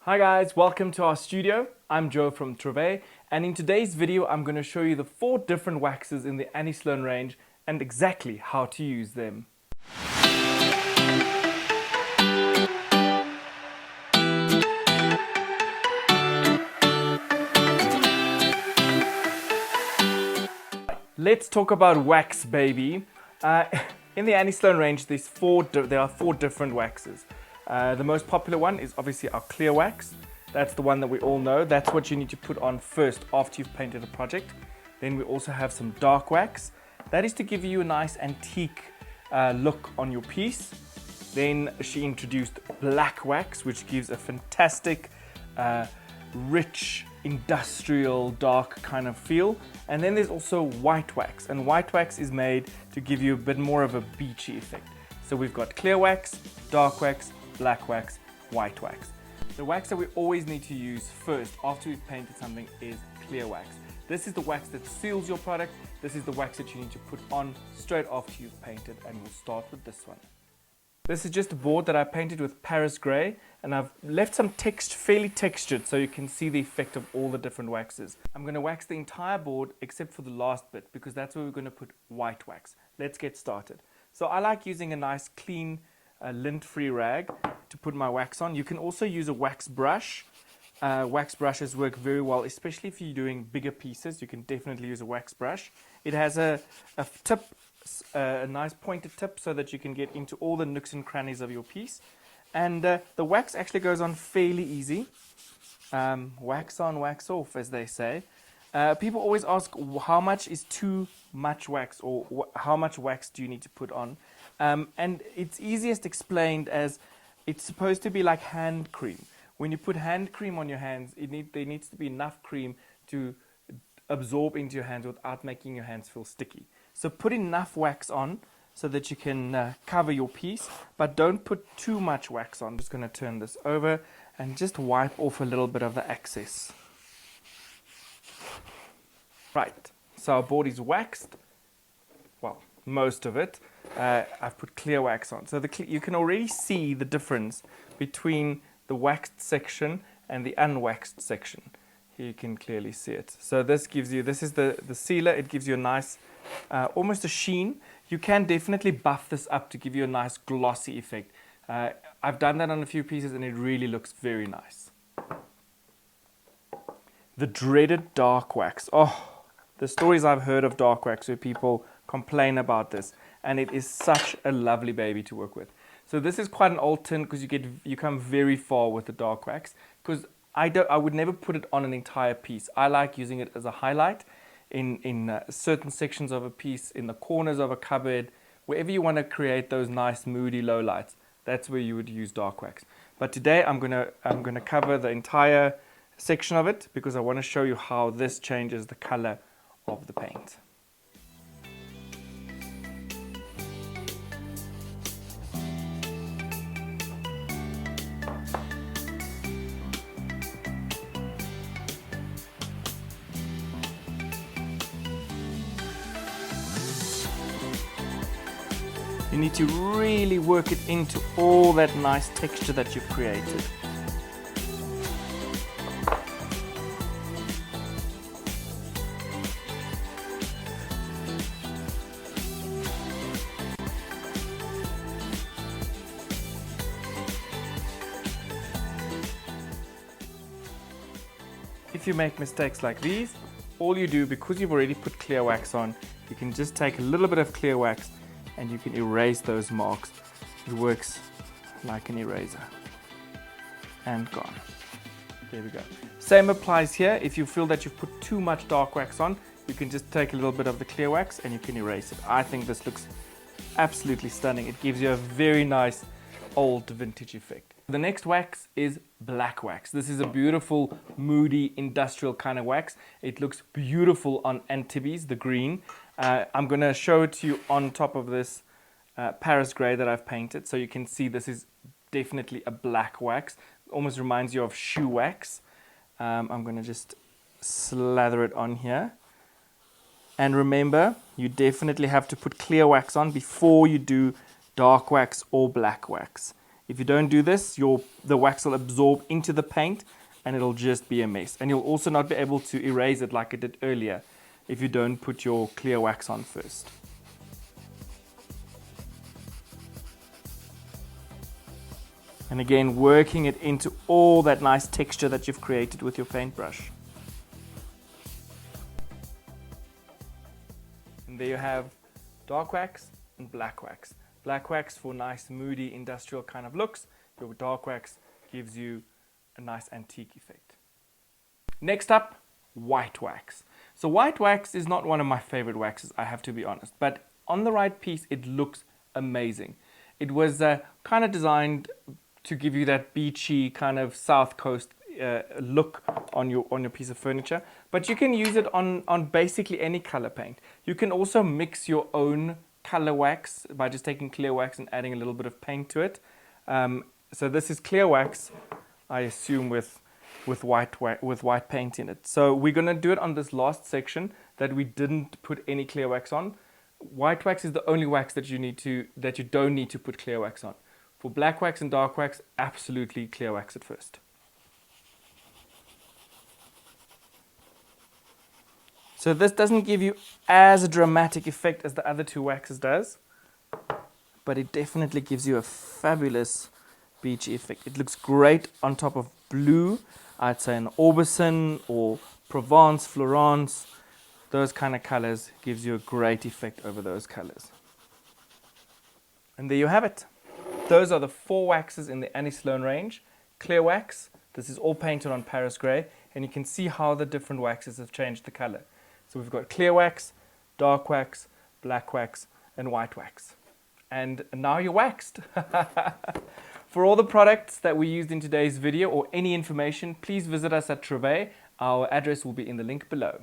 Hi guys, welcome to our studio. I'm Joe from Treve, and in today's video I'm going to show you the 4 different waxes in the Annie Sloan range and exactly how to use them. Let's talk about wax, baby. In the Annie Sloan range there are 4 different waxes. The most popular one is obviously our clear wax. That's the one that we all know. That's what you need to put on first after you've painted a project. Then we also have some dark wax. That is to give you a nice antique look on your piece. Then she introduced black wax, which gives a fantastic, rich, industrial, dark kind of feel. And then there's also white wax. And white wax is made to give you a bit more of a beachy effect. So we've got clear wax, dark wax, black wax, white wax. The wax that we always need to use first after we've painted something is clear wax. This is the wax that seals your product. This is the wax that you need to put on straight after you've painted, and we'll start with this one. This is just a board that I painted with Paris Grey, and I've left some text fairly textured so you can see the effect of all the different waxes. I'm going to wax the entire board except for the last bit because that's where we're going to put white wax. Let's get started. So I like using a nice clean lint-free rag to put my wax on. You can also use a wax brush. Wax brushes work very well, especially if you're doing bigger pieces. You can definitely use a wax brush. It has a tip, a nice pointed tip, so that you can get into all the nooks and crannies of your piece. And the wax actually goes on fairly easy. Wax on, wax off, as they say. People always ask how much is too much wax, or how much wax do you need to put on. And it's easiest explained as it's supposed to be like hand cream. When you put hand cream on your hands, there needs to be enough cream to absorb into your hands without making your hands feel sticky. So put enough wax on so that you can cover your piece, but don't put too much wax on. I'm just going to turn this over and just wipe off a little bit of the excess. Right, so our board is waxed. Well, most of it. I've put clear wax on. So you can already see the difference between the waxed section and the unwaxed section. Here you can clearly see it. So this is the sealer. It gives you a nice, almost a sheen. You can definitely buff this up to give you a nice glossy effect. I've done that on a few pieces and it really looks very nice. The dreaded dark wax. Oh, the stories I've heard of dark wax where people complain about this, and it is such a lovely baby to work with. So this is quite an old tin because you come very far with the dark wax, because I would never put it on an entire piece. I like using it as a highlight in certain sections of a piece, in the corners of a cupboard, wherever you want to create those nice moody low lights. That's where you would use dark wax. But today I'm gonna cover the entire section of it because I want to show you how this changes the color of the paint. You need to really work it into all that nice texture that you've created. If you make mistakes like these, all you do, because you've already put clear wax on, you can just take a little bit of clear wax and you can erase those marks. It works like an eraser. And gone. There we go. Same applies here. If you feel that you've put too much dark wax on, you can just take a little bit of the clear wax and you can erase it. I think this looks absolutely stunning. It gives you a very nice old vintage effect. The next wax is black wax. This is a beautiful, moody, industrial kind of wax. It looks beautiful on Antibes, the green. I'm going to show it to you on top of this Paris Grey that I've painted. So you can see this is definitely a black wax. Almost reminds you of shoe wax. I'm going to just slather it on here. And remember, you definitely have to put clear wax on before you do dark wax or black wax. If you don't do this, the wax will absorb into the paint and it'll just be a mess. And you'll also not be able to erase it like I did earlier if you don't put your clear wax on first. And again, working it into all that nice texture that you've created with your paintbrush. And there you have dark wax and black wax. Black wax for nice, moody, industrial kind of looks. Your dark wax gives you a nice antique effect. Next up, white wax. So white wax is not one of my favorite waxes, I have to be honest. But on the right piece, it looks amazing. It was kind of designed to give you that beachy kind of South Coast look on your piece of furniture. But you can use it on basically any color paint. You can also mix your own color wax by just taking clear wax and adding a little bit of paint to it. So this is clear wax, I assume with white paint in it. So we're going to do it on this last section that we didn't put any clear wax on. White wax is the only wax that you don't need to put clear wax on. For black wax and dark wax, absolutely clear wax at first. So this doesn't give you as a dramatic effect as the other two waxes does, but it definitely gives you a fabulous beachy effect. It looks great on top of blue, I'd say an Aubusson or Provence, Florence, those kind of colors gives you a great effect over those colors. And there you have it. Those are the 4 waxes in the Annie Sloan range. Clear wax, this is all painted on Paris grey, and you can see how the different waxes have changed the color. So we've got clear wax, dark wax, black wax, and white wax. And now you're waxed. For all the products that we used in today's video or any information, please visit us at Treve. Our address will be in the link below.